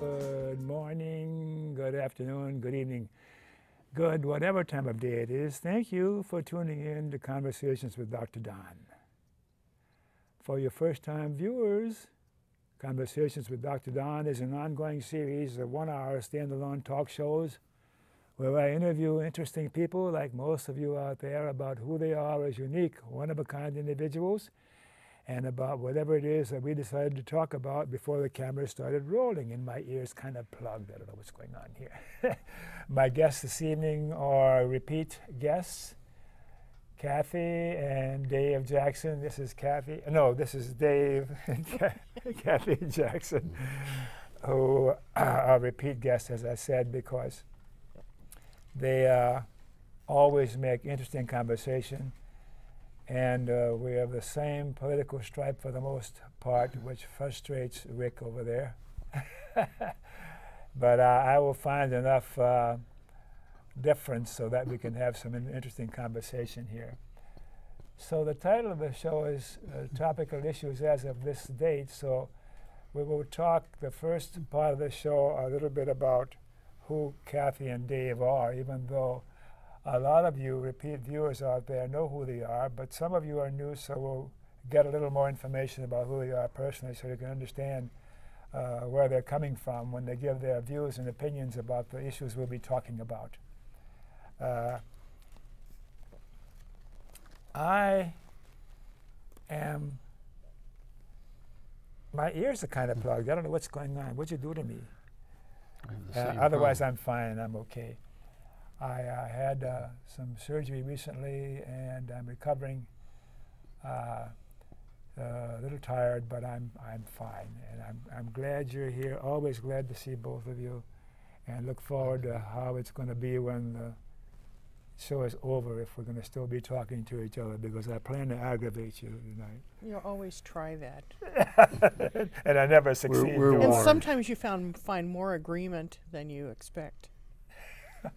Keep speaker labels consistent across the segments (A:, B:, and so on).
A: Good morning, good afternoon, good evening, good whatever time of day it is. Thank you for tuning in to Conversations with Dr. Don. For your first-time viewers, Conversations with Dr. Don is an ongoing series of one-hour standalone talk shows where I interview interesting people like most of you out there about who they are as unique, one-of-a-kind individuals, and about whatever it is that we decided to talk about before the camera started rolling. And my ears kind of plugged. I don't know what's going on here. My guests this evening are repeat guests, Kathy and Dave Jackson. This is Kathy. No, this is Dave and Kathy Jackson, who are repeat guests, as I said, because they always make interesting conversation. And we have the same political stripe for the most part, which frustrates Rick over there. But I will find enough difference so that we can have some interesting conversation here. So the title of the show is Topical Issues as of this date. So we will talk the first part of the show a little bit about who Kathy and Dave are, even though a lot of you repeat viewers out there know who they are, but some of you are new, so we'll get a little more information about who they are personally so you can understand where they're coming from when they give their views and opinions about the issues we'll be talking about. My ears are kind of plugged. I don't know what's going on. What'd you do to me? Otherwise, I'm fine. I'm okay. I had some surgery recently, and I'm recovering. A little tired, but I'm fine, and I'm glad you're here. Always glad to see both of you, and look forward to how it's going to be when the show is over. If we're going to still be talking to each other, because I plan to aggravate you tonight.
B: You always try that,
A: and I never succeed.
B: And sometimes you find more agreement than you expect.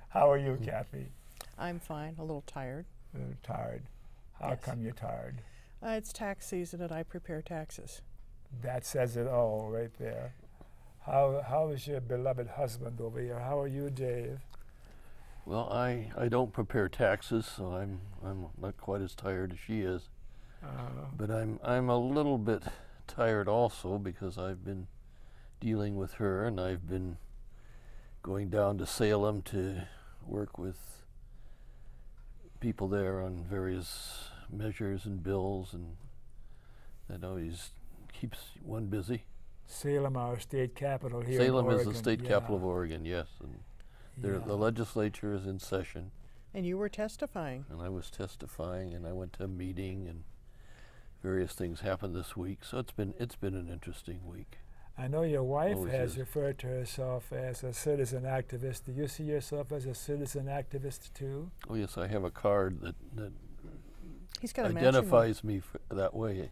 A: How are you, Kathy?
B: I'm fine. A little tired.
A: A little tired. How come you're tired?
B: It's tax season and I prepare taxes.
A: That says it all right there. How is your beloved husband over here? How are you, Dave?
C: Well, I don't prepare taxes, so I'm not quite as tired as she is. But I'm a little bit tired also because I've been dealing with her, and I've been going down to Salem to work with people there on various measures and bills, and that always keeps one busy.
A: Salem, our state capital here
C: Salem
A: in Oregon.
C: is the state capital of Oregon, yes. And the legislature is in session.
B: And you were testifying.
C: And I was testifying, and I went to a meeting, and various things happened this week. So it's been an interesting week.
A: I know your wife has referred to herself as a citizen activist. Do you see yourself as a citizen activist too?
C: Oh yes, I have a card that
B: He's got
C: identifies me that way.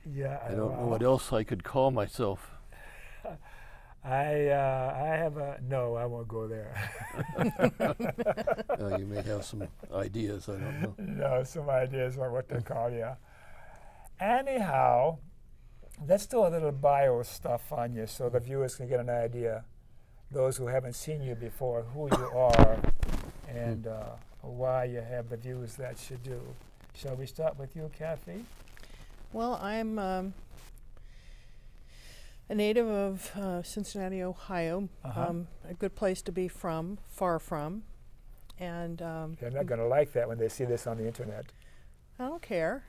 A: Yeah.
C: I don't know what else I could call myself.
A: I have a no. I won't go there.
C: You may have some ideas. I don't know.
A: No, some ideas on what to call you. Anyhow, let's do a little bio stuff on you so the viewers can get an idea, those who haven't seen you before, who you are and why you have the views that you do. Shall we start with you, Kathy?
B: Well, I'm a native of Cincinnati, Ohio, a good place to be from, far from. And
A: they're not going to like that when they see this on the internet.
B: I don't care.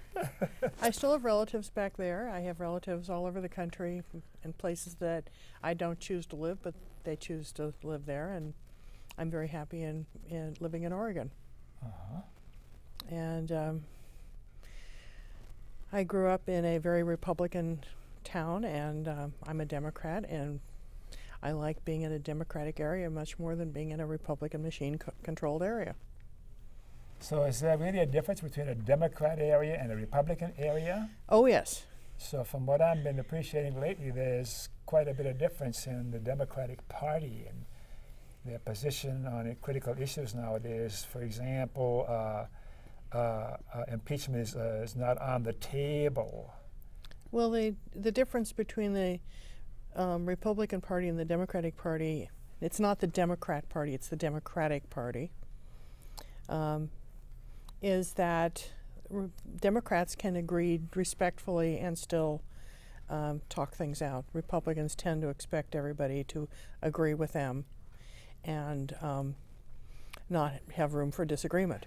B: I still have relatives back there. I have relatives all over the country in places that I don't choose to live, but they choose to live there, and I'm very happy in living in Oregon. And I grew up in a very Republican town, and I'm a Democrat, and I like being in a Democratic area much more than being in a Republican machine-controlled area.
A: So is there really a difference between a Democrat area and a Republican area?
B: Oh, yes.
A: So from what I've been appreciating lately, there's quite a bit of difference in the Democratic Party and their position on critical issues nowadays. For example, impeachment is not on the table.
B: Well, the difference between the Republican Party and the Democratic Party, it's not the Democrat Party, it's the Democratic Party, is that Democrats can agree respectfully and still talk things out. Republicans tend to expect everybody to agree with them and not have room for disagreement.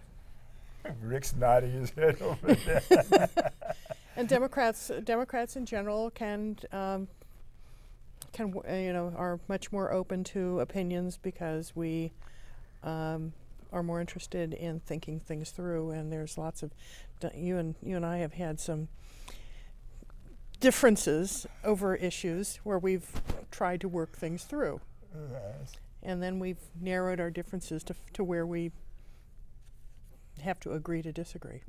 A: Rick's nodding his head over there.
B: And Democrats in general can are much more open to opinions because we are more interested in thinking things through. And there's lots of you and I have had some differences over issues where we've tried to work things through.
A: Yes.
B: And then we've narrowed our differences to where we have to agree to disagree.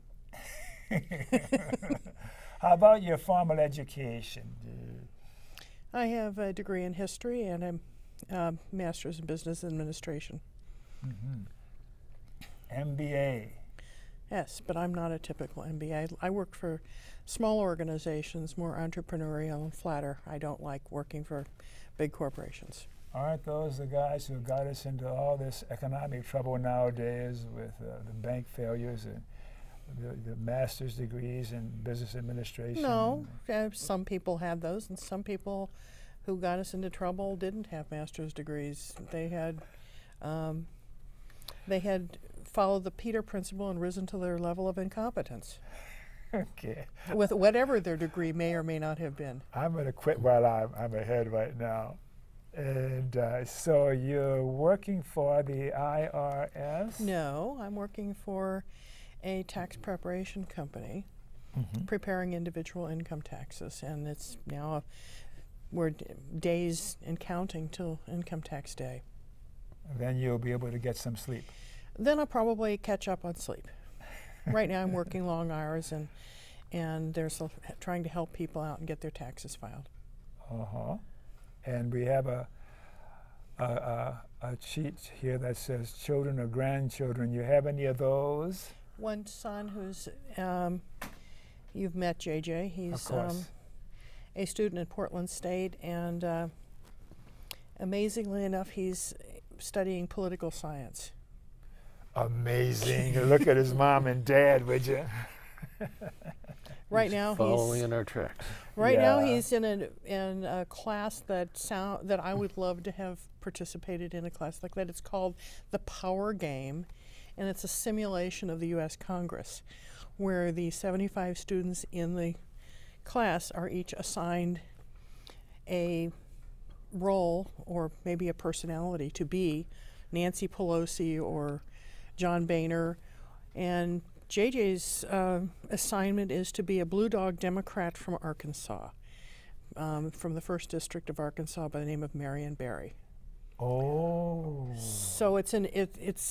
A: How about your formal education?
B: I have a degree in history and a master's in business administration.
A: MBA.
B: Yes, but I'm not a typical MBA. I worked for small organizations, more entrepreneurial and flatter. I don't like working for big corporations.
A: Aren't those the guys who got us into all this economic trouble nowadays with the bank failures and the master's degrees in business administration?
B: No, some people had those, and some people who got us into trouble didn't have master's degrees. They had followed the Peter principle and risen to their level of incompetence.
A: Okay.
B: With whatever their degree may or may not have been.
A: I'm going to quit while I'm ahead right now. And so you're working for the IRS?
B: No, I'm working for a tax preparation company, preparing individual income taxes, and it's now we're days and counting till income tax day.
A: Then you'll be able to get some sleep.
B: Then I'll probably catch up on sleep. Right now I'm working long hours and there's trying to help people out and get their taxes filed.
A: And we have a sheet here that says children or grandchildren. You have any of those?
B: One son who's, you've met JJ. He's a student at Portland State, and amazingly enough, he's studying political science.
A: Amazing. Look at his mom and dad, would you?
B: Right now,
C: following in our tracks.
B: Right now, he's in a class that I would love to have participated in a class like that. It's called the Power Game, and it's a simulation of the U.S. Congress, where the 75 students in the class are each assigned a role or maybe a personality to be Nancy Pelosi or John Boehner, and JJ's assignment is to be a Blue Dog Democrat from Arkansas, from the 1st District of Arkansas by the name of Marion Barry.
A: Oh.
B: So it's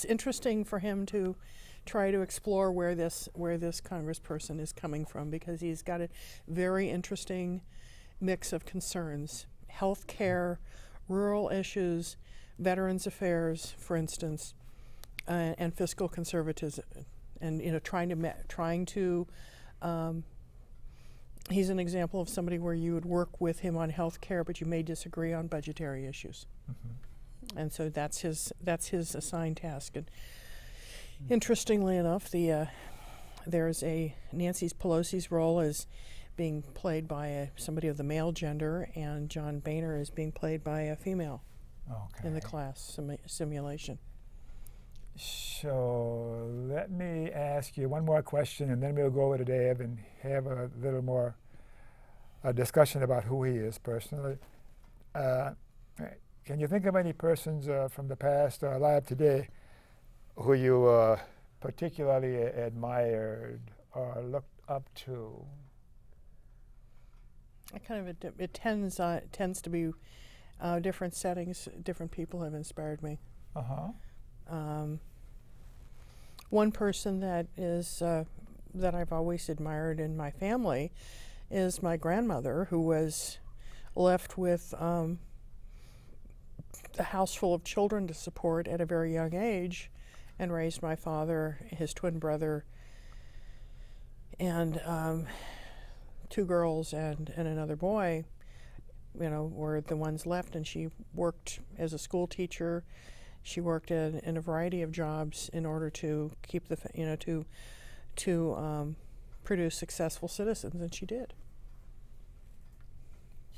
B: interesting for him to try to explore where this congressperson is coming from, because he's got a very interesting mix of concerns: health care, rural issues, veterans affairs, for instance, and fiscal conservatism. And trying to he's an example of somebody where you would work with him on health care, but you may disagree on budgetary issues. And so that's his assigned task. And interestingly enough, there's Nancy Pelosi's role is being played by somebody of the male gender, and John Boehner is being played by a female in the class simulation.
A: So let me ask you one more question, and then we'll go over to Dave and have a little more discussion about who he is personally. Can you think of any persons from the past or alive today who you particularly admired or looked up to?
B: It tends to be different settings. Different people have inspired me. One person that I've always admired in my family is my grandmother, who was left with a house full of children to support at a very young age, and raised my father, his twin brother, and 2 girls and another boy were the ones left, and she worked as a school teacher. She worked in a variety of jobs in order to keep to produce successful citizens, and she did.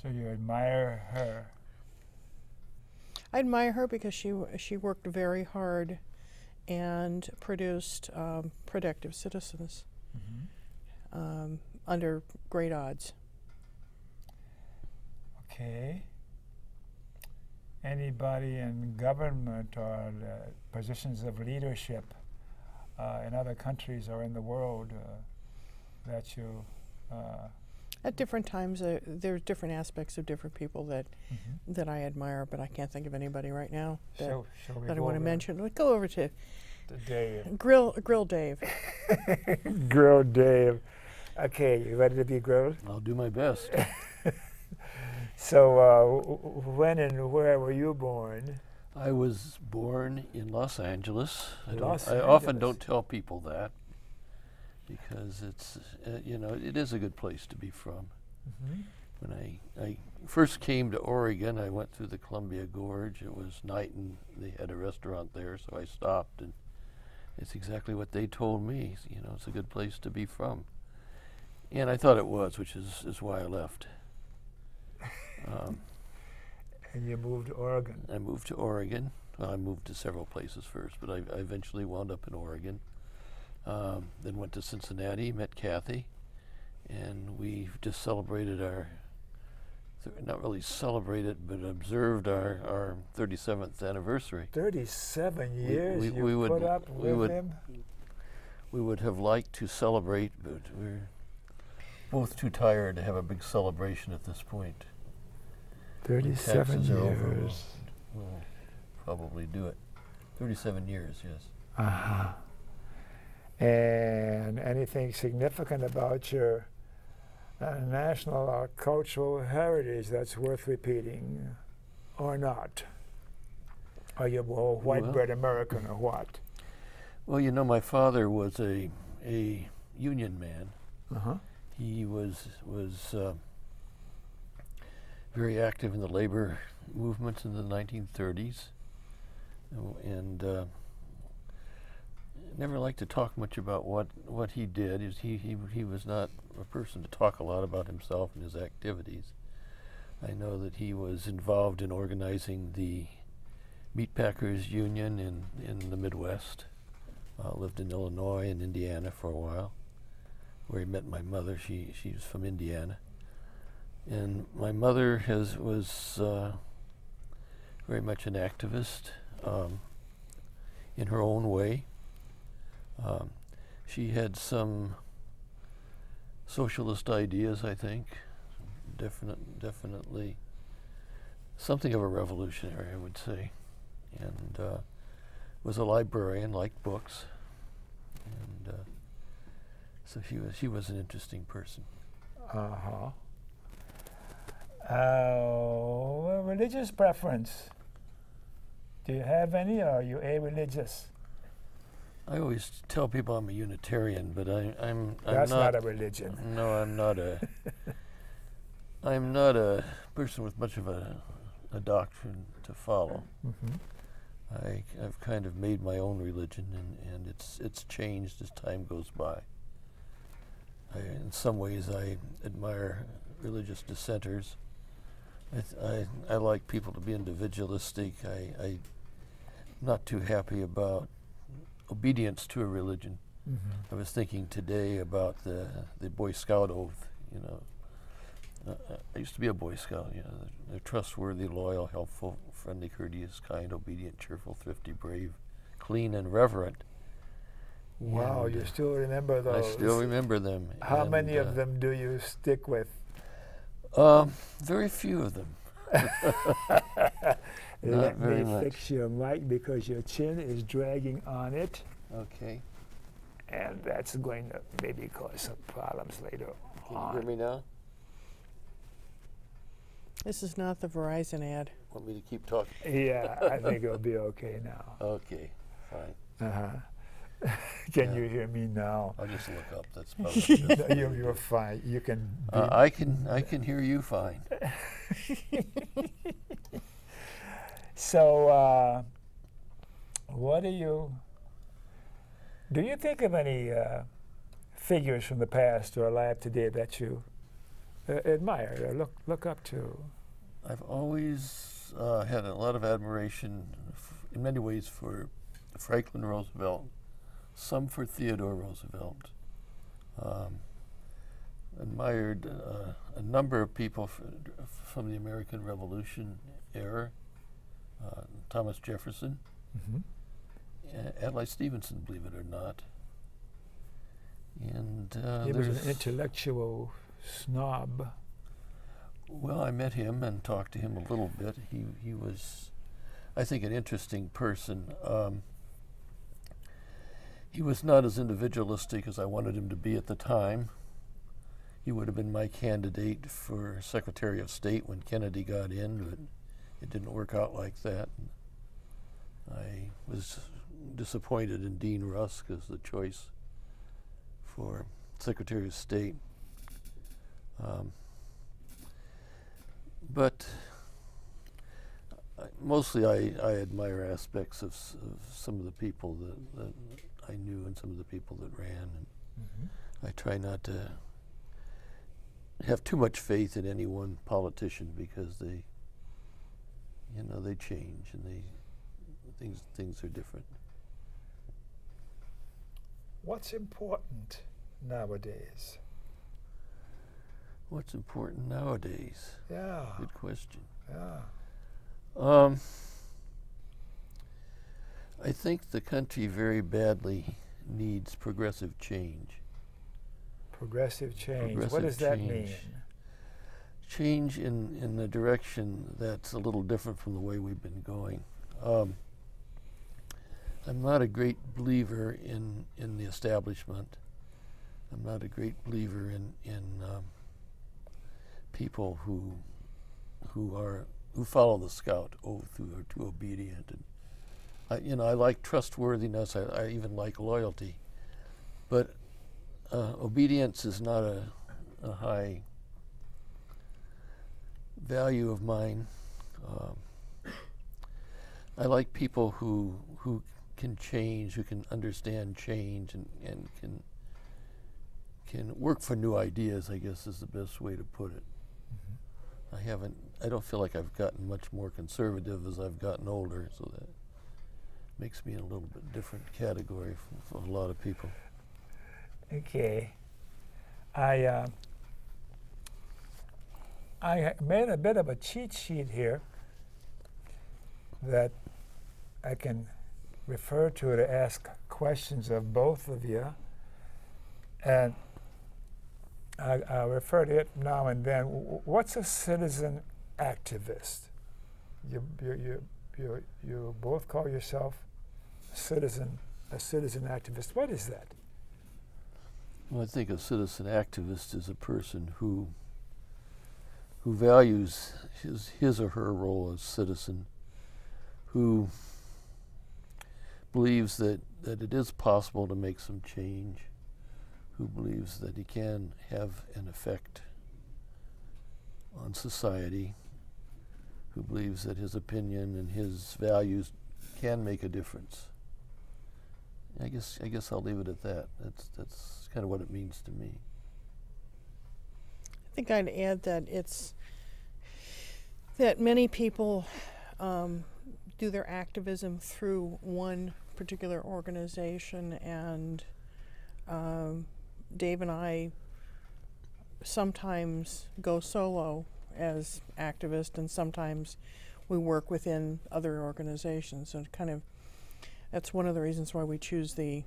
A: So you admire her?
B: I admire her because she worked very hard and produced productive citizens under great odds.
A: Okay. Anybody in government or positions of leadership in other countries or in the world that you...
B: At different times, there's different aspects of different people that I admire, but I can't think of anybody right now that I want to mention. We'll go over to
A: Dave.
B: Grill Dave.
A: Grill Dave. Okay, you ready to be grilled?
C: I'll do my best.
A: So, when and where were you born?
C: I was born in Los Angeles.
A: I
C: often don't tell people that because it's, it is a good place to be from. When I first came to Oregon, I went through the Columbia Gorge. It was night and they had a restaurant there, so I stopped, and it's exactly what they told me. It's a good place to be from. And I thought it was, which is why I left.
A: And you moved to Oregon?
C: I moved to Oregon. Well, I moved to several places first, but I eventually wound up in Oregon. Then went to Cincinnati, met Kathy, and we just celebrated not really celebrated, but observed our 37th anniversary.
A: 37 years
C: we would
A: put up with him?
C: We would have liked to celebrate, but we're both too tired to have a big celebration at this point.
A: 37 years.
C: We'll probably do it. 37 years, yes.
A: Uh-huh. And anything significant about your national or cultural heritage that's worth repeating, or not? Are you a white-bread American or what?
C: Well, my father was a union man. He was very active in the labor movement in the 1930s, and never liked to talk much about what he did. He was not a person to talk a lot about himself and his activities. I know that he was involved in organizing the Meatpackers Union in the Midwest. Lived in Illinois and Indiana for a while, where he met my mother. She was from Indiana. And my mother was very much an activist in her own way. She had some socialist ideas, I think. Definitely something of a revolutionary, I would say. And was a librarian, liked books. And so she was an interesting person.
A: Religious preference. Do you have any, or are you a-religious?
C: I always tell people I'm a Unitarian, but I'm
A: That's not a religion.
C: No, I'm not a. I'm not a person with much of a doctrine to follow. I've kind of made my own religion, and it's changed as time goes by. In some ways, I admire religious dissenters. I like people to be individualistic. I'm not too happy about obedience to a religion. I was thinking today about the Boy Scout oath. I used to be a Boy Scout. They're trustworthy, loyal, helpful, friendly, courteous, kind, obedient, cheerful, thrifty, brave, clean, and reverent.
A: Wow, you still remember those?
C: I still remember them.
A: How many of them do you stick with?
C: Very few of them.
A: Let me fix your mic because your chin is dragging on it.
C: Okay.
A: And that's going to maybe cause some problems later
C: Can
A: on.
C: you hear me now?
B: This is not the Verizon ad.
C: Want me to keep talking?
A: Yeah, I think it'll be okay now.
C: Okay, fine.
A: Can
C: Yeah.
A: you hear me now?
C: I'll just look up. That's probably the best.
A: You're fine. You can.
C: I can hear you fine.
A: So, what do you think of any figures from the past or alive today that you admire or look up to?
C: I've always had a lot of admiration, in many ways, for Franklin Roosevelt, some for Theodore Roosevelt. Admired a number of people from the American Revolution era. Thomas Jefferson, Adlai Stevenson, believe it or not. And
A: He was an intellectual snob.
C: well, I met him and talked to him a little bit. He was, I think, an interesting person. He was not as individualistic as I wanted him to be at the time. He would have been my candidate for Secretary of State when Kennedy got in, but it didn't work out like that. I was disappointed in Dean Rusk as the choice for Secretary of State. But mostly I admire aspects of some of the people that I knew and some of the people that ran. And I try not to have too much faith in any one politician because they change and things are different.
A: What's important nowadays?
C: What's important nowadays?
A: Yeah.
C: Good question.
A: Yeah.
C: I think the country very badly needs progressive change.
A: Progressive change. What
C: Progressive
A: does that
C: change.
A: mean?
C: Change in a direction that's a little different from the way we've been going. I'm not a great believer in the establishment. I'm not a great believer in people who follow the scout oath, who are too obedient. And I like trustworthiness. I even like loyalty, but obedience is not a high value of mine. I like people who can change, who can understand change, and can work for new ideas, I guess is the best way to put it. I don't feel like I've gotten much more conservative as I've gotten older, so that makes me in a little bit different category from a lot of people.
A: Okay. I made a bit of a cheat sheet here that I can refer to ask questions of both of you. And I'll refer to it now and then. What's a citizen activist? You both call yourself a citizen activist. What is that?
C: Well, I think a citizen activist is a person who values his or her role as citizen, who believes that it is possible to make some change, who believes that he can have an effect on society, who believes that his opinion and his values can make a difference. I guess I'll leave it at that. That's kind of what it means to me.
B: I think I'd add that that many people do their activism through one particular organization, and Dave and I sometimes go solo as activists, and sometimes we work within other organizations. So that's one of the reasons why we choose the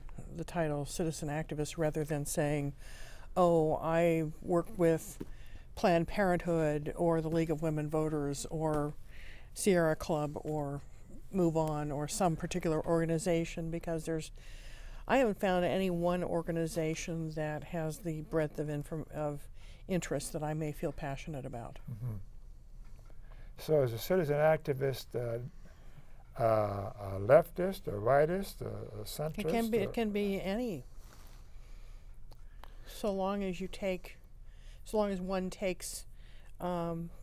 B: title citizen activist rather than saying, oh, I work with Planned Parenthood or the League of Women Voters or Sierra Club or Move On or some particular organization, because I haven't found any one organization that has the breadth of interest that I may feel passionate about.
A: So as a citizen activist, a leftist, a rightist, a centrist?
B: It can be any. So long as one takes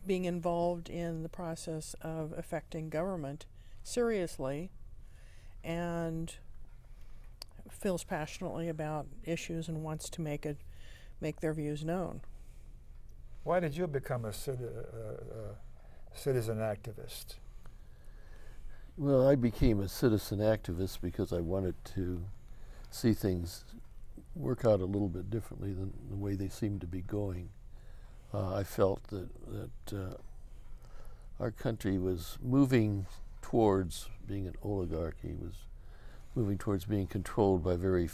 B: being involved in the process of affecting government seriously and feels passionately about issues and wants to make their views known.
A: Why did you become a citizen activist?
C: Well, I became a citizen activist because I wanted to see things work out a little bit differently than the way they seemed to be going. I felt that our country was moving towards being an oligarchy, was moving towards being controlled by very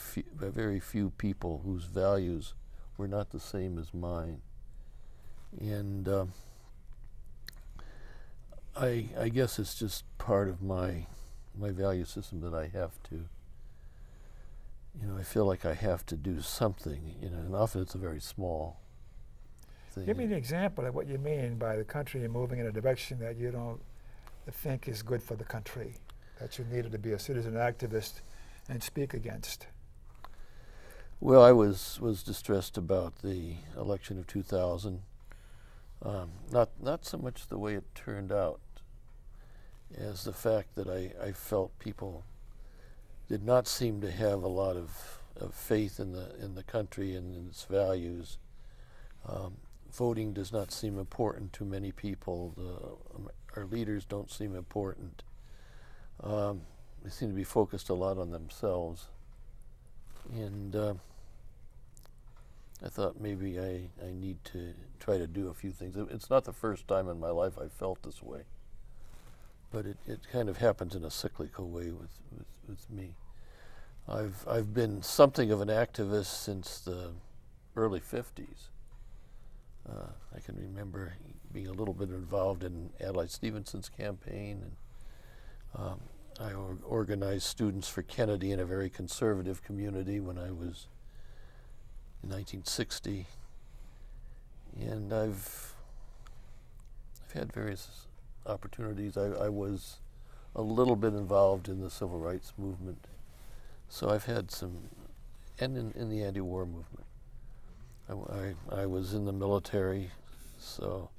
C: few people whose values were not the same as mine. And I guess it's just part of my value system that I have to, I feel like I have to do something, and often it's a very small thing.
A: Give me an example of what you mean by the country moving in a direction that you don't think is good for the country, that you needed to be a citizen activist and speak against.
C: Well, I was distressed about the election of 2000. Not so much the way it turned out as the fact that I felt people did not seem to have a lot of faith in the country and in its values. Voting does not seem important to many people. Our leaders don't seem important. They seem to be focused a lot on themselves. And I thought maybe I need to try to do a few things. It's not the first time in my life I felt this way, but it kind of happens in a cyclical way with me. I've been something of an activist since the early 50s. I can remember being a little bit involved in Adlai Stevenson's campaign, and I organized students for Kennedy in a very conservative community when I was in 1960, and I've had various opportunities. I was a little bit involved in the civil rights movement, so I've had some, and in the anti-war movement. I was in the military, so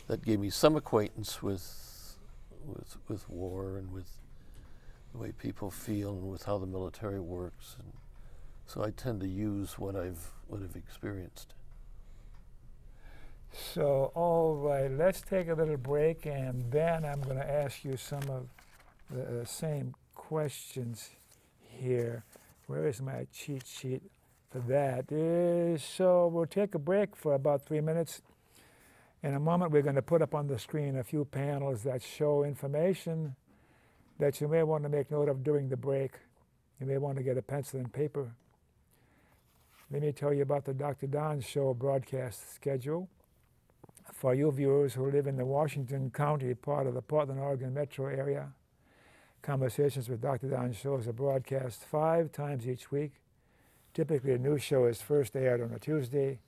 C: that gave me some acquaintance with war and with the way people feel and with how the military works. And so I tend to use what I've experienced.
A: So, all right, let's take a little break, and then I'm going to ask you some of the same questions here. Where is my cheat sheet for that? So we'll take a break for about 3 minutes. In a moment, we're going to put up on the screen a few panels that show information that you may want to make note of during the break. You may want to get a pencil and paper. Let me tell you about the Dr. Don Show broadcast schedule. For you viewers who live in the Washington County part of the Portland, Oregon metro area, Conversations with Dr. Don shows are broadcast 5 times each week. Typically, a new show is first aired on a Tuesday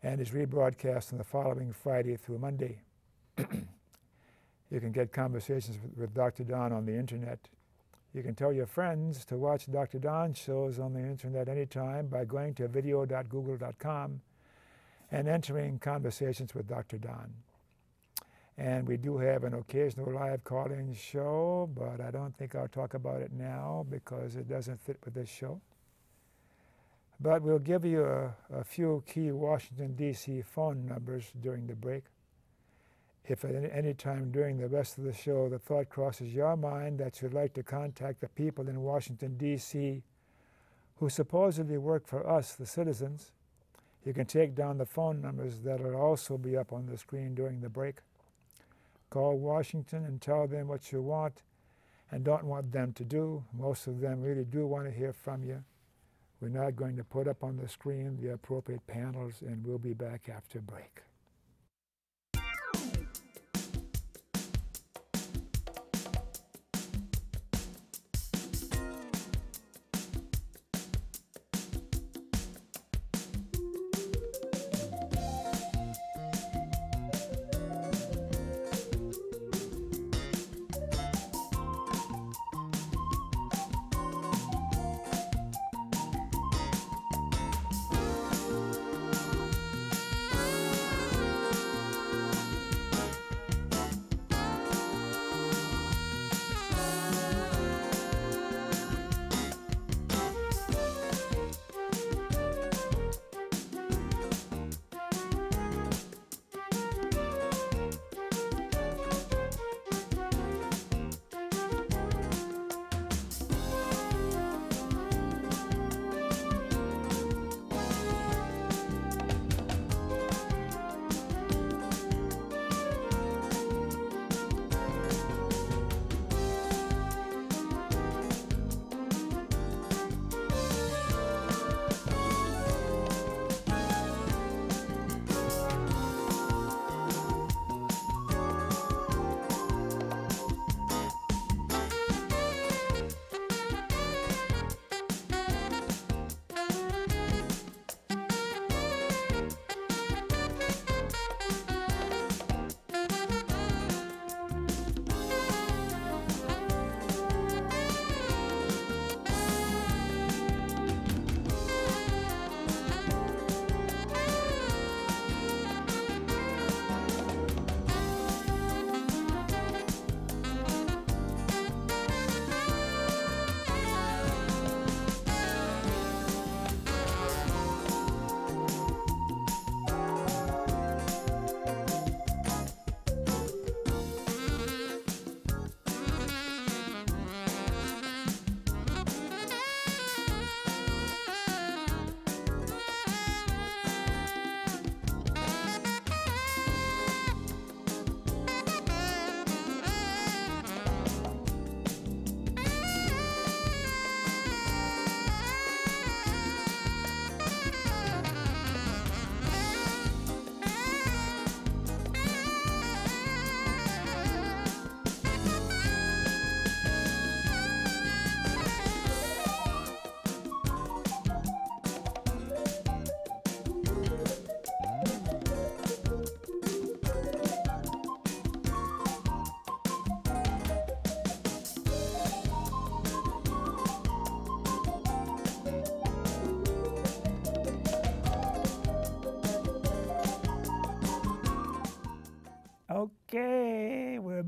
A: and is rebroadcast on the following Friday through Monday. You can get Conversations with Dr. Don on the internet. You can tell your friends to watch Dr. Don shows on the internet anytime by going to video.google.com and entering Conversations with Dr. Don. And we do have an occasional live call-in show, but I don't think I'll talk about it now because it doesn't fit with this show. But we'll give you a few key Washington, D.C. phone numbers during the break. If at any time during the rest of the show the thought crosses your mind that you'd like to contact the people in Washington, D.C. who supposedly work for us, the citizens, you can take down the phone numbers that will also be up on the screen during the break. Call Washington and tell them what you want and don't want them to do. Most of them really do want to hear from you. We're not going to put up on the screen the appropriate panels, and we'll be back after break.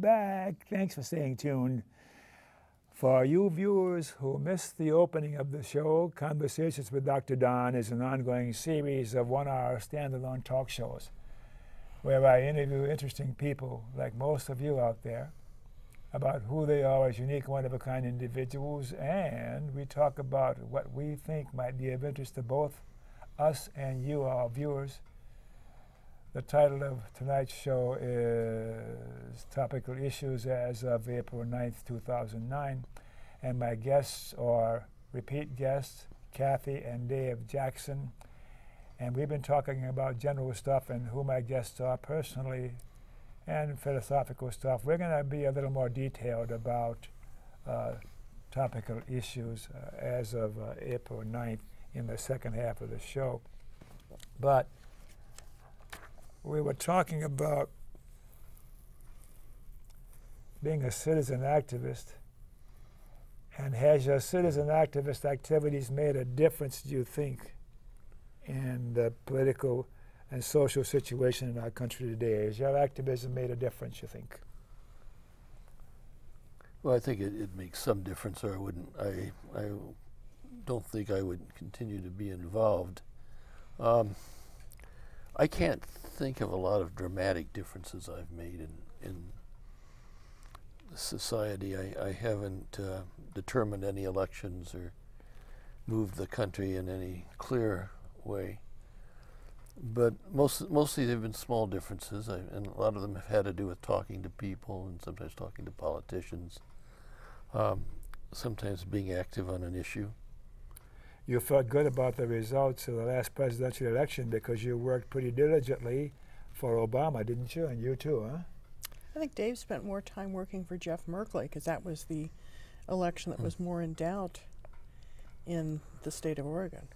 A: back. Thanks for staying tuned. For you viewers who missed the opening of the show, Conversations with Dr. Don is an ongoing series of one-hour standalone talk shows where I interview interesting people, like most of you out there, about who they are as unique, one-of-a-kind individuals, and we talk about what we think might be of interest to both us and you, our viewers. The title of tonight's show is Topical Issues as of April 9th, 2009, and my guests are repeat guests, Kathy and Dave Jackson, and we've been talking about general stuff and who my guests are personally and philosophical stuff. We're going to be a little more detailed about topical issues as of April 9th in the second half of the show. But we were talking about being a citizen activist, and has your citizen activist activities made a difference, do you think, in the political and social situation in our country today? Has your activism made a difference, you think?
C: Well, I think it makes some difference, or I don't think I would continue to be involved. I can't think of a lot of dramatic differences I've made in society. I haven't determined any elections or moved the country in any clear way. But mostly they've been small differences, and a lot of them have had to do with talking to people and sometimes talking to politicians, sometimes being active on an issue.
A: You felt good about the results of the last presidential election because you worked pretty diligently for Obama, didn't you? And you too, huh?
B: I think Dave spent more time working for Jeff Merkley because that was the election that was more in doubt in the state of Oregon.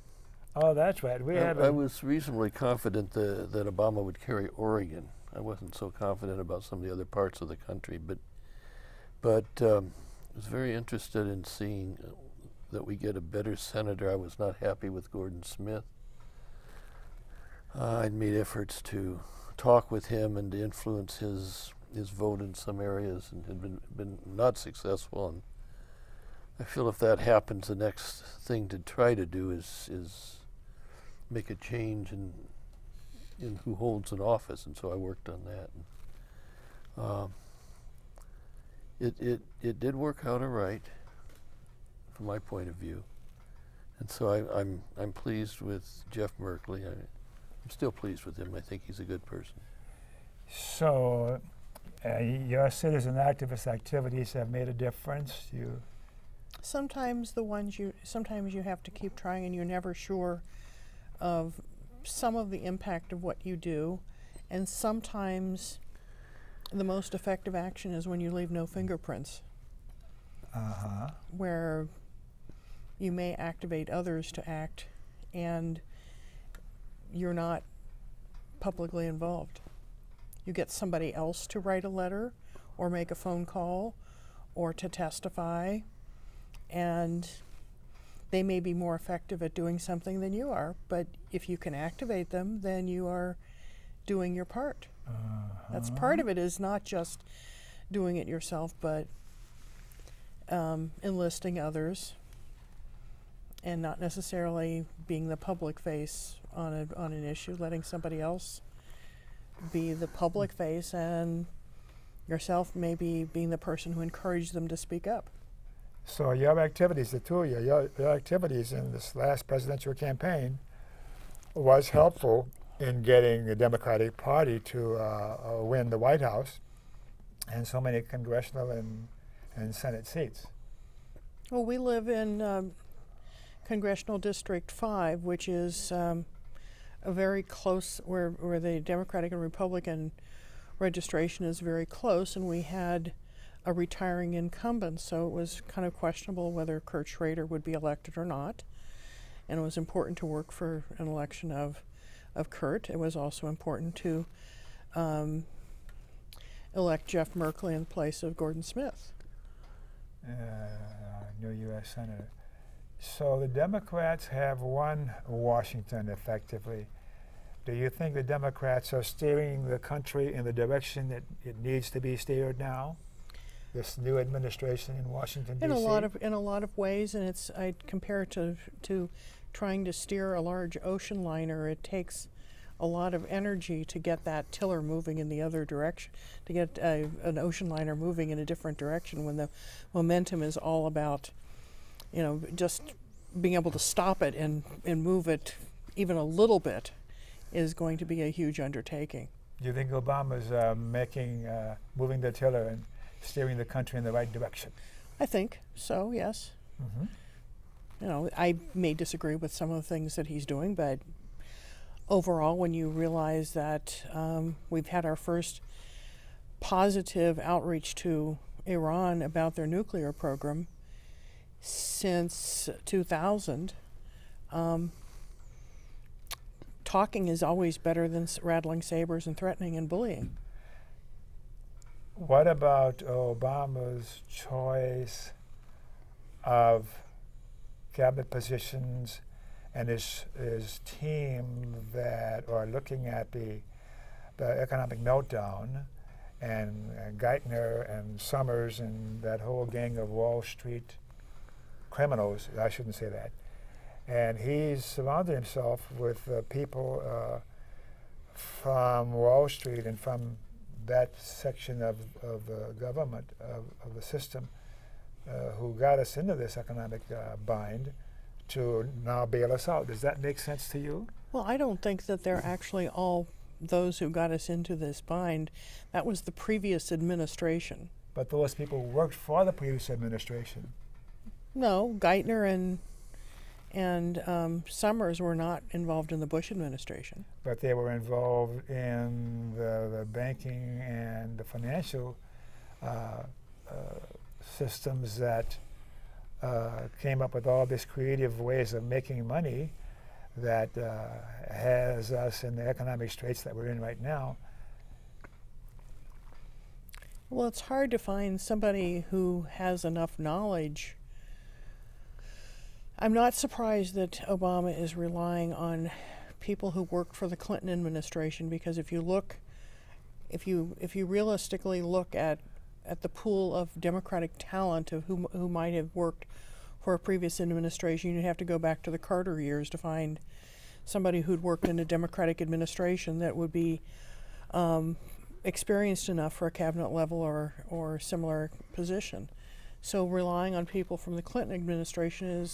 A: Oh, that's right.
C: I was reasonably confident that Obama would carry Oregon. I wasn't so confident about some of the other parts of the country, but I was very interested in seeing that we get a better senator. I was not happy with Gordon Smith. I'd made efforts to talk with him and to influence his vote in some areas, and had been not successful. And I feel if that happens, the next thing to try to do is make a change in who holds an office, and so I worked on that. And, it did work out all right from my point of view, and so I'm pleased with Jeff Merkley. I'm still pleased with him. I think he's a good person.
A: So, your citizen activist activities have made a difference.
B: Sometimes sometimes you have to keep trying, and you're never sure of some of the impact of what you do, and sometimes the most effective action is when you leave no fingerprints. Where you may activate others to act, and you're not publicly involved. You get somebody else to write a letter or make a phone call or to testify, and they may be more effective at doing something than you are, but if you can activate them, then you are doing your part. That's part of it, is not just doing it yourself, but enlisting others, and not necessarily being the public face on an issue, letting somebody else be the public face, and yourself maybe being the person who encouraged them to speak up.
A: So your activities, the two of you, your activities in this last presidential campaign was helpful in getting the Democratic Party to win the White House and so many congressional and Senate seats.
B: Well, we live in Congressional District 5, which is a very close, where the Democratic and Republican registration is very close, and we had a retiring incumbent, so it was kind of questionable whether Kurt Schrader would be elected or not. And it was important to work for an election of Kurt. It was also important to elect Jeff Merkley in place of Gordon Smith.
A: New U.S. Senator. So the Democrats have won Washington effectively. Do you think the Democrats are steering the country in the direction that it needs to be steered now? This new administration in Washington, D.C.?
B: In a lot of ways, and I compare it to trying to steer a large ocean liner. It takes a lot of energy to get that tiller moving in the other direction, to get an ocean liner moving in a different direction when the momentum is all about, just being able to stop it and move it even a little bit is going to be a huge undertaking.
A: Do you think Obama's moving the tiller and steering the country in the right direction?
B: I think so, yes.
A: Mm-hmm.
B: I may disagree with some of the things that he's doing, but overall, when you realize that we've had our first positive outreach to Iran about their nuclear program since 2000, talking is always better than rattling sabers and threatening and bullying.
A: What about Obama's choice of cabinet positions and his team that are looking at the economic meltdown, and Geithner and Summers and that whole gang of Wall Street criminals? I shouldn't say that. And he's surrounded himself with people from Wall Street and from that section of government, of the system, who got us into this economic bind to now bail us out. Does that make sense to you?
B: Well, I don't think that they're actually all those who got us into this bind. That was the previous administration.
A: But those people worked for the previous administration.
B: No, Geithner and Summers were not involved in the Bush administration.
A: But they were involved in the banking and the financial systems that came up with all these creative ways of making money that has us in the economic straits that we're in right now.
B: Well, it's hard to find somebody who has enough knowledge. I'm not surprised that Obama is relying on people who worked for the Clinton administration, because if you realistically look at the pool of Democratic talent of who might have worked for a previous administration, you'd have to go back to the Carter years to find somebody who'd worked in a Democratic administration that would be experienced enough for a cabinet level or similar position. So relying on people from the Clinton administration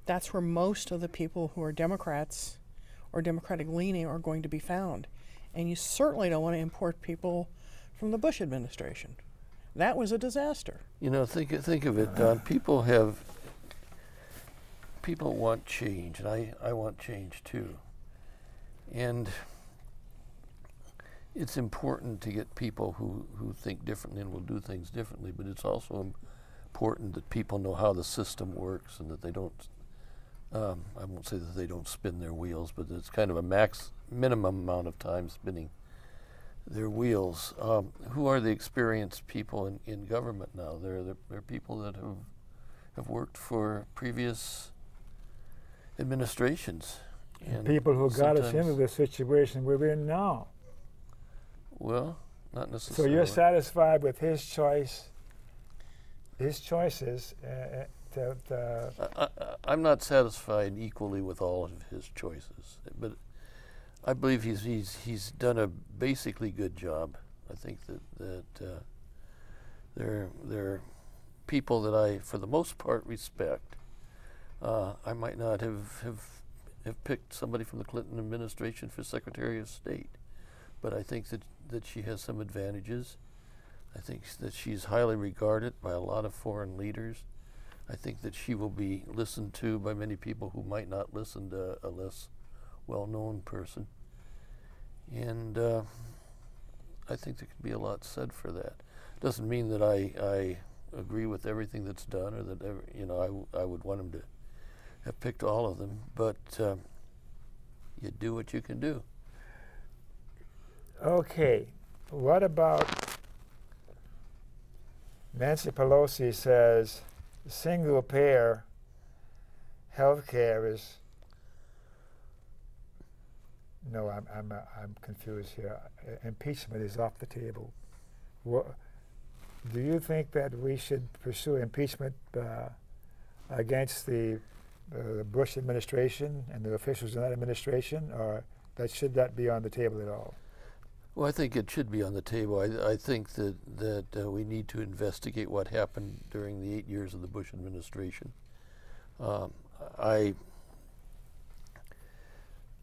B: that's where most of the people who are Democrats or Democratic leaning are going to be found. And you certainly don't want to import people from the Bush administration. That was a disaster.
C: Think of it, Don. People want change, and I want change too. And it's important to get people who think differently and will do things differently, but it's also important that people know how the system works and that they don't, I won't say that they don't spin their wheels, but it's kind of a minimum amount of time spinning their wheels. Who are the experienced people in government now? They're people that have worked for previous administrations.
A: And people who got us into the situation we're in now.
C: Well, not necessarily.
A: So you're satisfied with his choices?
C: I'm not satisfied equally with all of his choices, but I believe he's done a basically good job. I think that they're people that I, for the most part, respect. I might not have picked somebody from the Clinton administration for Secretary of State, but I think that she has some advantages. I think that she's highly regarded by a lot of foreign leaders. I think that she will be listened to by many people who might not listen to a less well-known person. And I think there could be a lot said for that. Doesn't mean that I agree with everything that's done, or that I would want him to have picked all of them, but you do what you can do.
A: Okay, what about Nancy Pelosi says single-payer health care is No, I'm confused here. Impeachment is off the table. Do you think that we should pursue impeachment against the Bush administration and the officials in that administration, or should that be on the table at all?
C: Well, I think it should be on the table. I think that we need to investigate what happened during the 8 years of the Bush administration.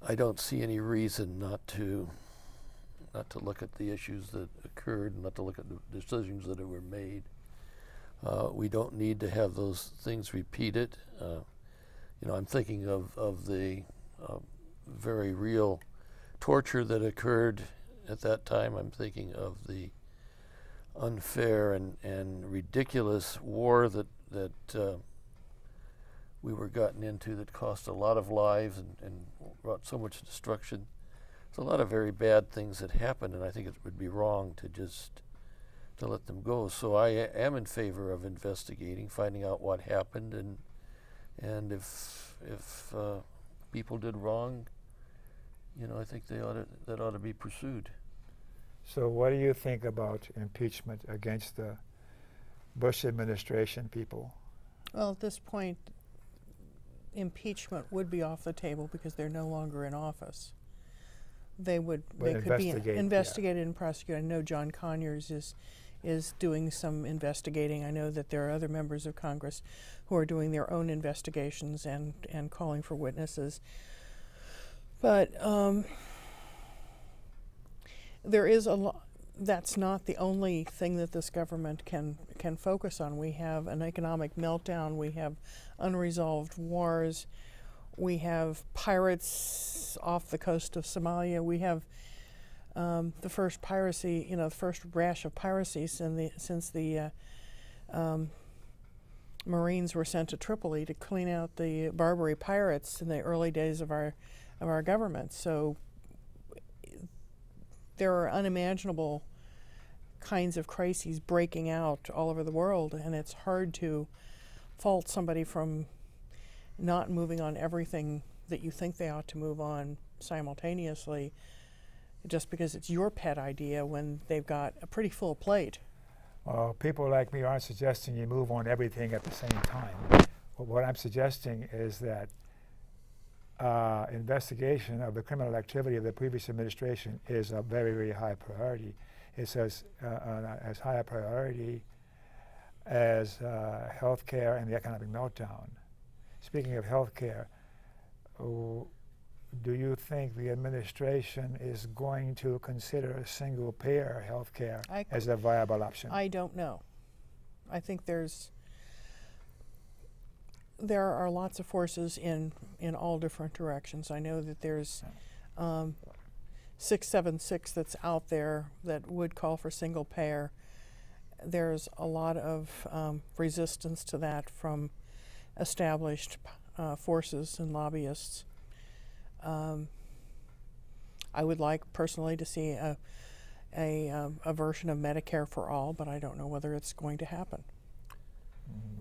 C: I don't see any reason not to look at the issues that occurred, and not to look at the decisions that were made. We don't need to have those things repeated. You know, I'm thinking of the very real torture that occurred at that time. I'm thinking of the unfair and ridiculous war that we were gotten into, that cost a lot of lives and brought so much destruction. There's a lot of very bad things that happened, and I think it would be wrong to just to let them go. So I am in favor of investigating, finding out what happened, and if people did wrong, you know, I think that ought to be pursued.
A: So what do you think about impeachment against the Bush administration people?
B: Well, at this point, impeachment would be off the table because they're no longer in office. They could be investigated and prosecuted. I know John Conyers is doing some investigating. I know that there are other members of Congress who are doing their own investigations and calling for witnesses. But there is a lot. That's not the only thing that this government can focus on. We have an economic meltdown. We have unresolved wars. We have pirates off the coast of Somalia. We have the first piracy, the first rash of piracy since the Marines were sent to Tripoli to clean out the Barbary pirates in the early days of our government. So there are unimaginable kinds of crises breaking out all over the world, and it's hard to fault somebody from not moving on everything that you think they ought to move on simultaneously just because it's your pet idea when they've got a pretty full plate.
A: Well, people like me aren't suggesting you move on everything at the same time. But what I'm suggesting is that investigation of the criminal activity of the previous administration is a very, very high priority. It's as high a priority as health care and the economic meltdown. Speaking of health care, do you think the administration is going to consider single-payer health care as a viable option?
B: I don't know. I think there are lots of forces in all different directions. I know that there's 676 that's out there that would call for single-payer. There's a lot of resistance to that from established forces and lobbyists. I would like personally to see a version of Medicare for all, but I don't know whether it's going to happen.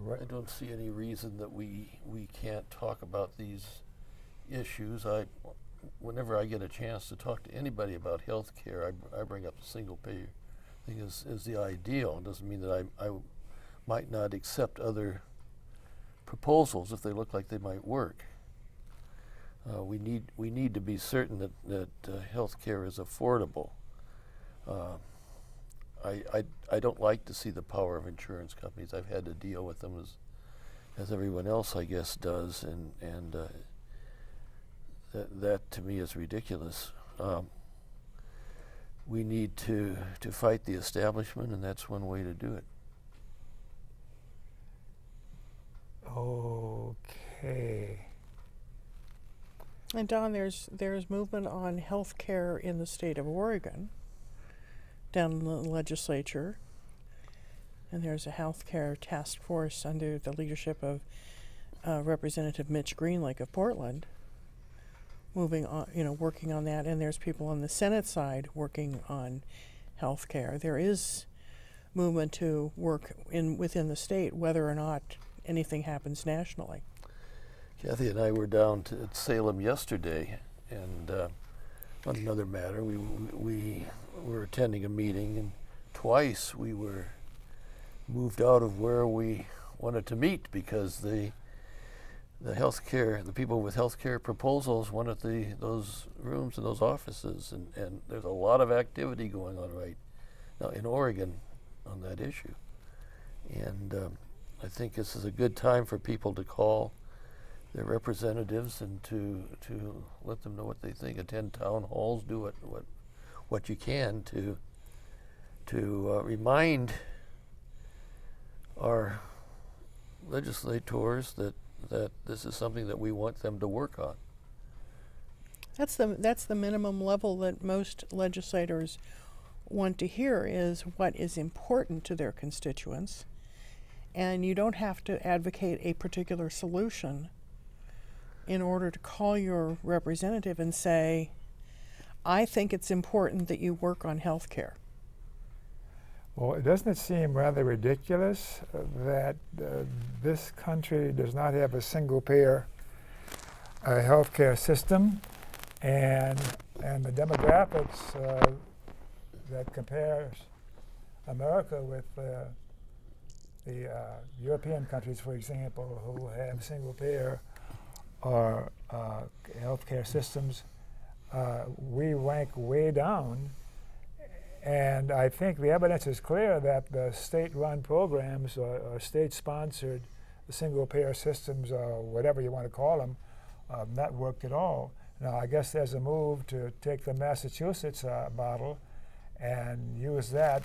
C: I don't see any reason that we can't talk about these issues. Whenever I get a chance to talk to anybody about health care, I bring up the single payer thing as the ideal. It doesn't mean that I might not accept other proposals if they look like they might work. We need to be certain that health care is affordable. I don't like to see the power of insurance companies. I've had to deal with them as everyone else, I guess, does, and that to me is ridiculous. We need to fight the establishment, and that's one way to do it.
A: Okay.
B: And Don, there's movement on health care in the state of Oregon, down in the legislature, and there's a health care task force under the leadership of Representative Mitch Greenlake of Portland, moving on, working on that, and there's people on the Senate side working on health care. There is movement to work within the state, whether or not anything happens nationally.
C: Kathy and I were down at Salem yesterday, and On another matter, we were attending a meeting, and twice we were moved out of where we wanted to meet because the people with healthcare proposals wanted those rooms and those offices, and there's a lot of activity going on right now in Oregon on that issue. And I think this is a good time for people to call their representatives and to let them know what they think. Attend town halls, do what you can to remind our legislators that this is something that we want them to work on.
B: That's the minimum level that most legislators want to hear, is what is important to their constituents. And you don't have to advocate a particular solution in order to call your representative and say, I think it's important that you work on health care.
A: Well, doesn't it seem rather ridiculous that this country does not have a single-payer healthcare system, and the demographics that compares America with the European countries, for example, who have single-payer or healthcare systems, we rank way down. And I think the evidence is clear that the state-run programs or state-sponsored single-payer systems, or whatever you want to call them, not worked at all. Now, I guess there's a move to take the Massachusetts model and use that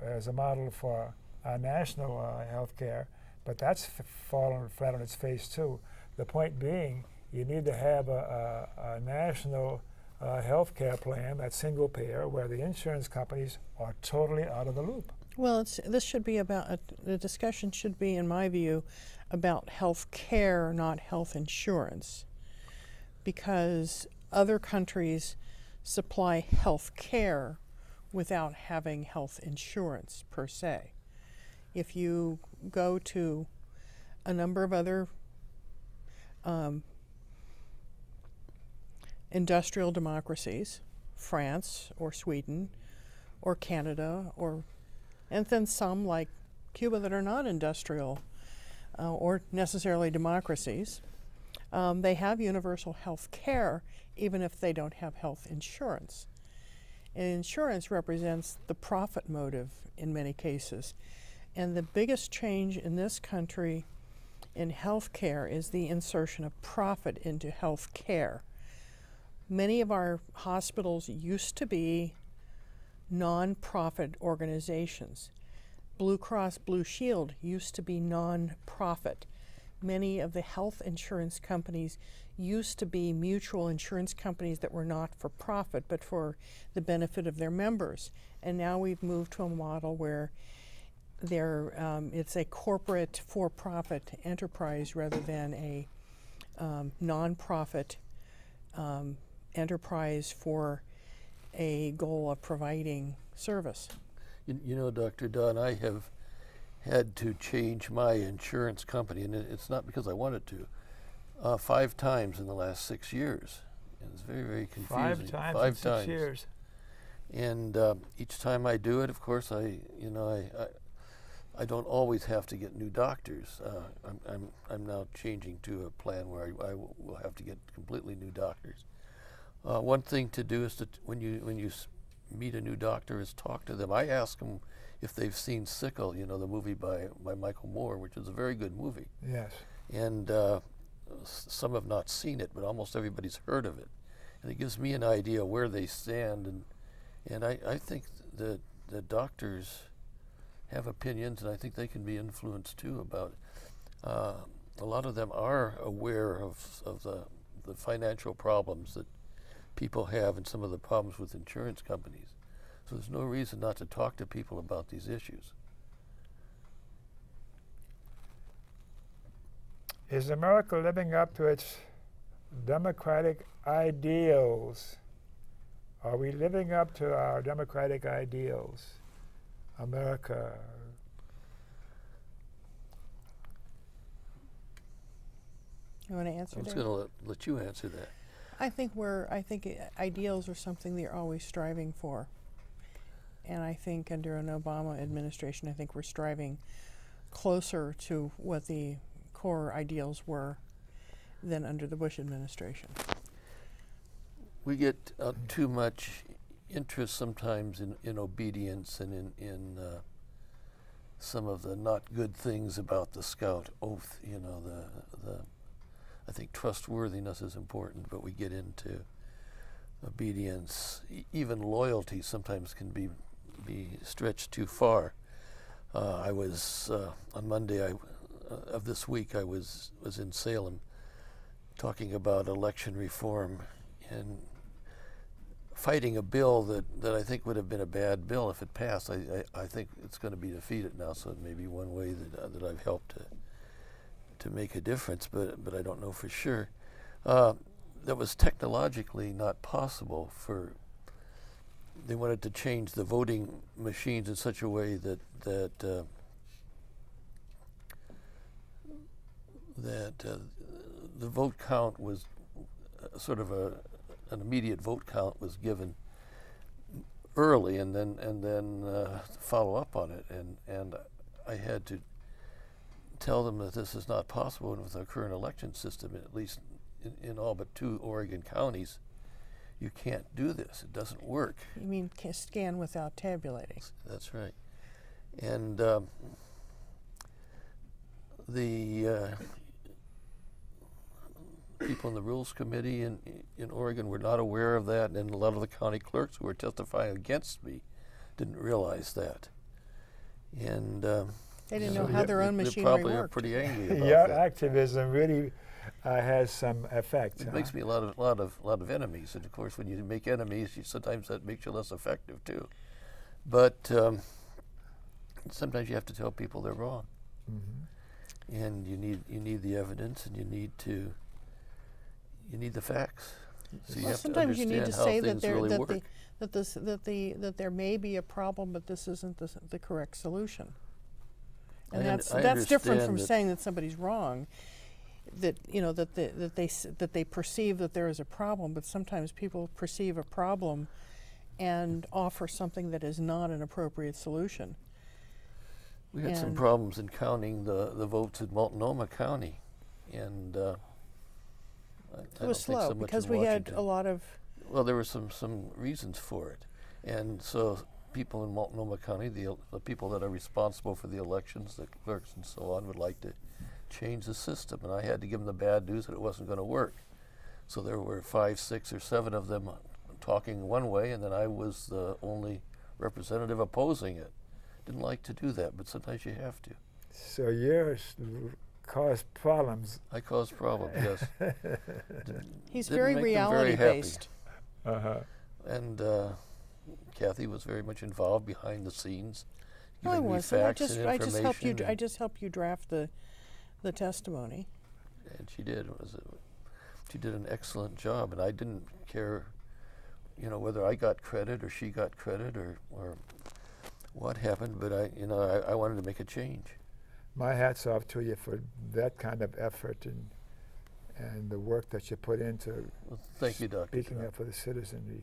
A: as a model for national health care, but that's fallen flat on its face, too. The point being, you need to have a national health care plan that's single payer, where the insurance companies are totally out of the loop.
B: Well, this should be about, the discussion should be, in my view, about health care, not health insurance, because other countries supply health care without having health insurance per se. If you go to a number of other industrial democracies, France or Sweden or Canada, and then some like Cuba that are not industrial or necessarily democracies, they have universal health care even if they don't have health insurance. And insurance represents the profit motive in many cases. And the biggest change in this country in health care is the insertion of profit into health care. Many of our hospitals used to be non-profit organizations. Blue Cross Blue Shield used to be non-profit. Many of the health insurance companies used to be mutual insurance companies that were not for profit but for the benefit of their members. And now we've moved to a model where it's a corporate for-profit enterprise rather than a non-profit enterprise for a goal of providing service.
C: You know, Dr. Don, I have had to change my insurance company, and it's not because I wanted to, 5 times in the last 6 years. And it's very, very confusing.
A: 5 times
C: Five
A: in 6 years.
C: And each time I do it, of course, I I don't always have to get new doctors. I'm now changing to a plan where I will have to get completely new doctors. One thing to do is to when you meet a new doctor is talk to them. I ask them if they've seen Sickle, you know, the movie by Michael Moore, which is a very good movie.
A: Yes.
C: And some have not seen it, but almost everybody's heard of it. And it gives me an idea where they stand. And I think that the doctors have opinions, and I think they can be influenced too about it. A lot of them are aware of the financial problems that people have and some of the problems with insurance companies. So there's no reason not to talk to people about these issues.
A: Is America living up to its democratic ideals? Are we living up to our democratic ideals? America.
B: You want to answer
C: I
B: that?
C: was going to let you answer that.
B: I think ideals are something that you're always striving for. And I think under an Obama administration, I think we're striving closer to what the core ideals were than under the Bush administration.
C: We get too much interest sometimes in obedience and in some of the not good things about the Scout oath. You know, I think trustworthiness is important, but we get into obedience. Even loyalty sometimes can be stretched too far. I was on Monday of this week. I was in Salem talking about election reform and fighting a bill that I think would have been a bad bill if it passed. I think it's going to be defeated now, so it may be one way that I've helped to make a difference, but I don't know for sure. That was technologically not possible. They wanted to change the voting machines in such a way that the vote count was sort of an immediate vote count was given early, and then follow up on it, and I had to tell them that this is not possible with our current election system. At least in all but 2 Oregon counties, you can't do this. It doesn't work.
B: You mean scan without tabulating?
C: That's right. And the people in the Rules Committee in Oregon were not aware of that, and a lot of the county clerks who were testifying against me didn't realize that. And
B: they didn't know how their own machinery worked.
C: They probably are pretty angry about
A: Your
C: that.
A: activism really has some effect.
C: It makes me a lot of enemies, and of course, when you make enemies, sometimes that makes you less effective too. But sometimes you have to tell people they're wrong, and you need the evidence, and you need the facts. So you have
B: sometimes
C: to
B: you need to say that
C: really
B: that there may be a problem, but this isn't the correct solution. And
C: I
B: that's different
C: understand
B: from
C: that
B: saying that somebody's wrong. That that they perceive that there is a problem, but sometimes people perceive a problem and offer something that is not an appropriate solution.
C: We had some problems in counting the votes in Multnomah County, and
B: it was slow because we had a lot of.
C: Well, there were some reasons for it, and so people in Multnomah County, the people that are responsible for the elections, the clerks and so on, would like to change the system, and I had to give them the bad news that it wasn't going to work. So there were 5, 6, or 7 of them talking one way, and then I was the only representative opposing it. Didn't like to do that, but sometimes you have to.
A: So yours caused problems.
C: I caused problems, yes.
B: He's very reality-based.
C: And Kathy was very much involved behind the scenes.
B: No, I wasn't. I just helped you draft the testimony.
C: And she did. She did an excellent job, and I didn't care, whether I got credit or she got credit or what happened, but I wanted to make a change.
A: My hat's off to you for that kind of effort and the work that you put into
C: thank you, Dr.
A: speaking up for the citizenry.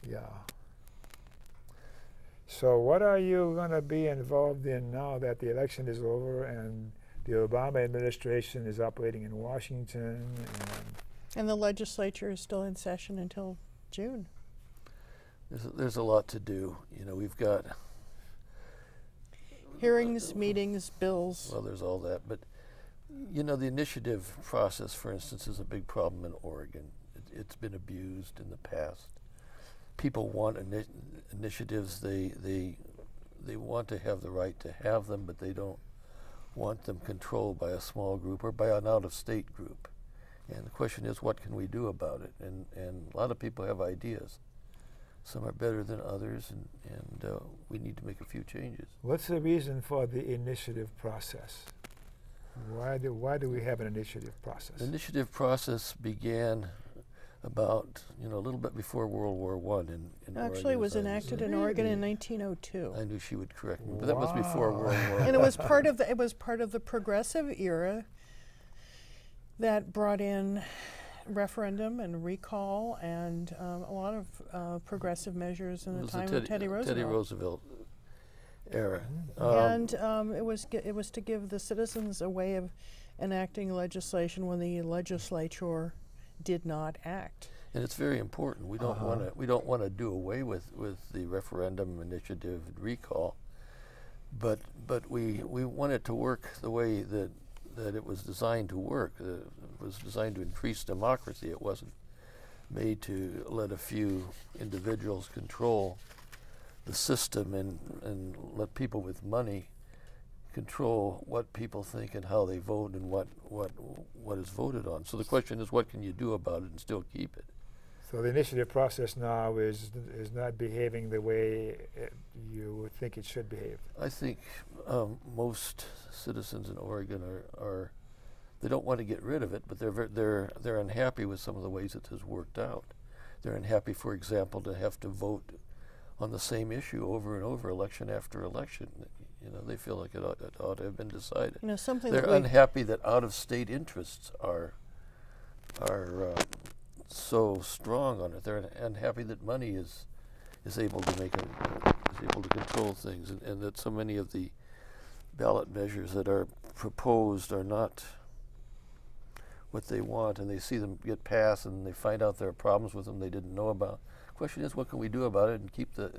A: Yeah. So what are you going to be involved in now that the election is over and the Obama administration is operating in Washington?
B: And the legislature is still in session until June.
C: There's a lot to do. We've got
B: hearings, meetings, bills.
C: Well, there's all that. But, the initiative process, for instance, is a big problem in Oregon. It's been abused in the past. People want initiatives. They want to have the right to have them, but they don't want them controlled by a small group or by an out-of-state group. And the question is, what can we do about it? And a lot of people have ideas. Some are better than others, and we need to make a few changes.
A: What's the reason for the initiative process? Why do we have an initiative process?
C: The initiative process began about, a little bit before World War I in
B: Actually,
C: Oregon.
B: It was enacted in Oregon in 1902.
C: I knew she would correct me, but that was before World War I.
B: And it was part of the progressive era that brought in referendum and recall and a lot of progressive measures in the time of Teddy
C: Roosevelt era.
B: And it was to give the citizens a way of enacting legislation when the legislature did not act.
C: And it's very important. We don't want to do away with the referendum initiative and recall, but we want it to work the way that it was designed to work. It was designed to increase democracy. It wasn't made to let a few individuals control the system and let people with money control what people think and how they vote and what is voted on. So the question is, what can you do about it and still keep it?
A: So the initiative process now is not behaving the way you would think it should behave.
C: I think most citizens in Oregon are they don't want to get rid of it, but they're unhappy with some of the ways it has worked out. They're unhappy, for example, to have to vote on the same issue over and over, election after election. You know, they feel like it ought to have been decided.
B: You know, something
C: they're unhappy that out-of-state interests are so strong on it. They're unhappy that money is able to control things, and that so many of the ballot measures that are proposed are not what they want, and they see them get passed, and they find out there are problems with them they didn't know about. The question is, what can we do about it and keep the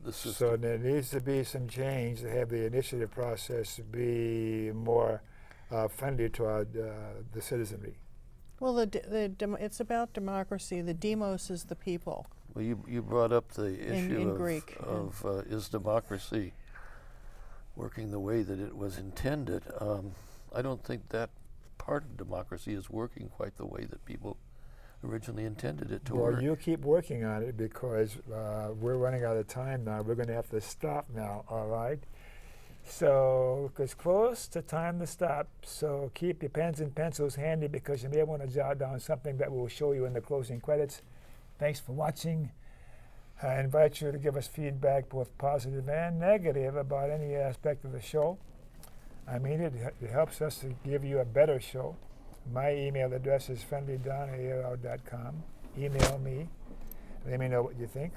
C: system?
A: So there needs to be some change to have the initiative process be more friendly toward the citizenry.
B: Well, it's about democracy. The demos is the people.
C: Well, you brought up the issue
B: in Greek,
C: of is democracy working the way that it was intended? I don't think that part of democracy is working quite the way that people originally intended it to work.
A: Well, you keep working on it because we're running out of time now. We're going to have to stop now, all right? So it's close to time to stop, so keep your pens and pencils handy because you may want to jot down something that we'll show you in the closing credits. Thanks for watching. I invite you to give us feedback, both positive and negative, about any aspect of the show. I mean, it helps us to give you a better show. My email address is friendlydon@aol.com. Email me. Let me know what you think.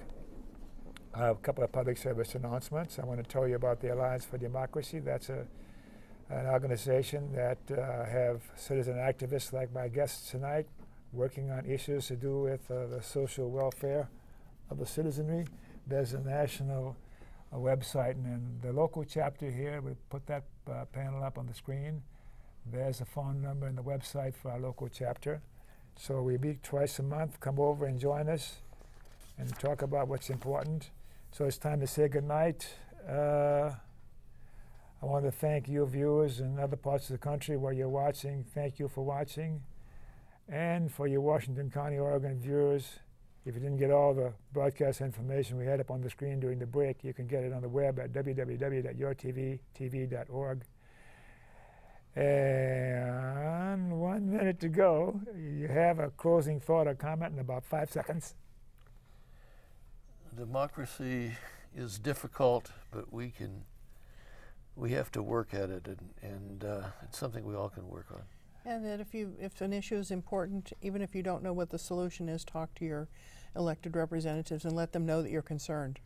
A: I have a couple of public service announcements. I want to tell you about the Alliance for Democracy. That's an organization that have citizen activists like my guests tonight working on issues to do with the social welfare of the citizenry. There's a national website, and the local chapter here, we put that panel up on the screen. There's a phone number and the website for our local chapter. So we meet twice a month. Come over and join us and talk about what's important. So it's time to say goodnight. I want to thank you viewers in other parts of the country where you're watching. Thank you for watching. And for your Washington County, Oregon viewers, if you didn't get all the broadcast information we had up on the screen during the break, you can get it on the web at www.yourtvtv.org. And 1 minute to go. You have a closing thought or comment in about 5 seconds.
C: Democracy is difficult, but we have to work at it, and it's something we all can work on.
B: And that if an issue is important, even if you don't know what the solution is, talk to your elected representatives and let them know that you're concerned.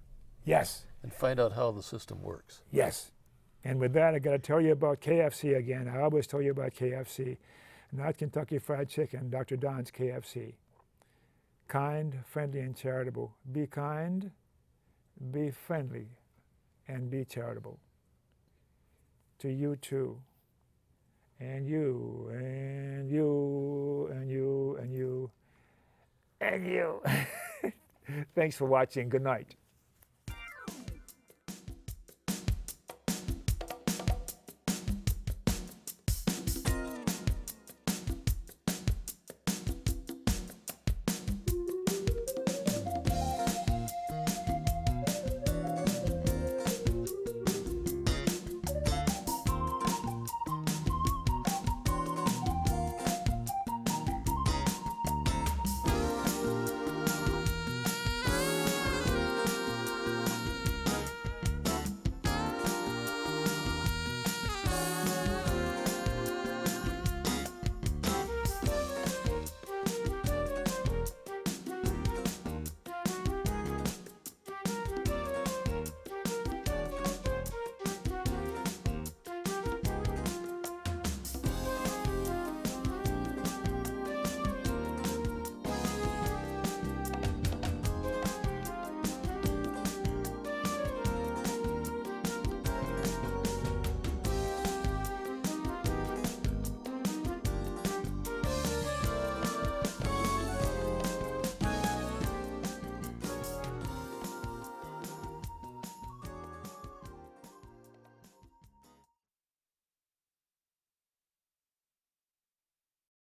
A: Yes.
C: And find out how the system works.
A: Yes. And with that, I got to tell you about KFC again. I always tell you about KFC, not Kentucky Fried Chicken, Dr. Don's KFC. Kind, friendly, and charitable. Be kind, be friendly, and be charitable. To you too. And you, and you, and you, and you, and you. Thanks for watching. Good night.